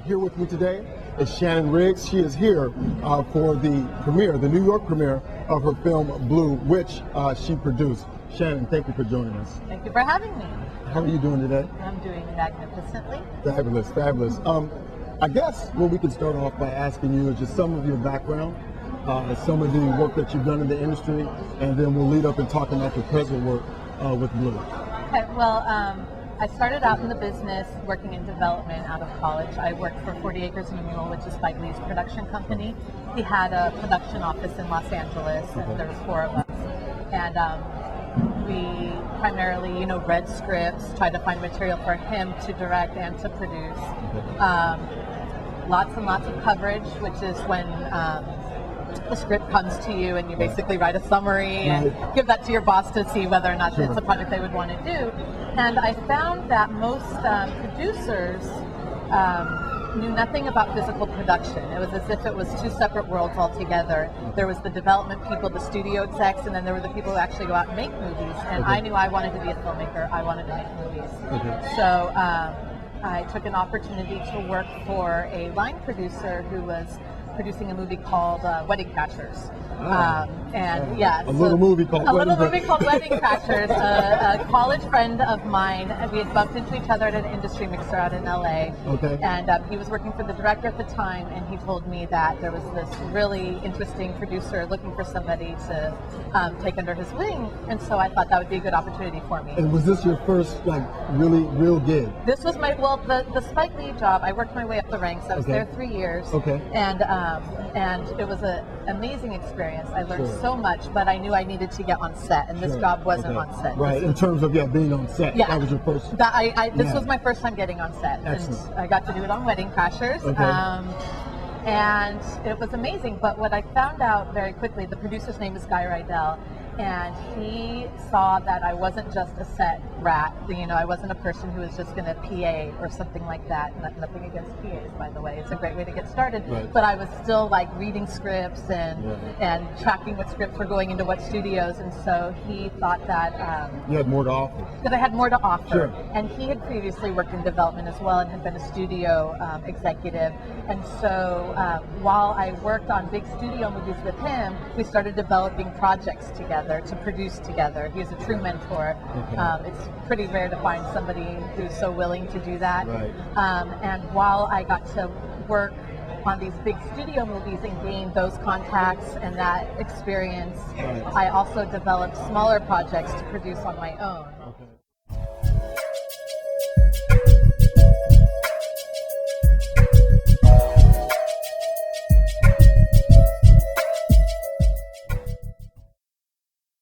Here with me today is Shannon Riggs. She is here for the premiere, the New York premiere of her film Blue, which she produced. Shannon, thank you for joining us. Thank you for having me. How are you doing today? I'm doing magnificently. Fabulous, fabulous. I guess what we can start off by asking you is just some of your background, some of the work that you've done in the industry, and then we'll lead up and talk about your present work with Blue. Okay, well, I started out in the business working in development out of college. I worked for 40 Acres and a Mule, which is Spike Lee's production company. He had a production office in Los Angeles, and there was 4 of us. And we primarily, read scripts, tried to find material for him to direct and to produce. Lots and lots of coverage, which is when the script comes to you and you basically write a summary and give that to your boss to see whether or not it's a project they would want to do. And I found that most producers knew nothing about physical production. It was as if it was 2 separate worlds altogether. There was the development people, the studio execs, and then there were the people who actually go out and make movies. And I knew I wanted to be a filmmaker. I wanted to make movies. So I took an opportunity to work for a line producer who was producing a movie called Wedding Crashers. A little movie called Wedding Crashers. A college friend of mine, we had bumped into each other at an industry mixer out in LA. And he was working for the director at the time, and he told me that there was this really interesting producer looking for somebody to take under his wing, and so I thought that would be a good opportunity for me. And was this your first, really real gig? This was the Spike Lee job. I worked my way up the ranks. I was there 3 years. And it was an amazing experience. I learned so much, but I knew I needed to get on set, and this job wasn't on set. Right, in terms of being on set. That was your first. This was my first time getting on set. Excellent. And I got to do it on Wedding Crashers. And it was amazing. But what I found out very quickly, the producer's name is Guy Rydell, and he saw that I wasn't just a set rat. I wasn't a person who was just going to PA or something like that. Nothing against PAs, by the way. It's a great way to get started. But I was still reading scripts and tracking what scripts were going into what studios. And so he thought that you had more to offer. That I had more to offer. And he had previously worked in development as well and had been a studio executive. And so while I worked on big studio movies with him, we started developing projects together to produce together. He's a true mentor. It's pretty rare to find somebody who's so willing to do that. And while I got to work on these big studio movies and gain those contacts and that experience, I also developed smaller projects to produce on my own.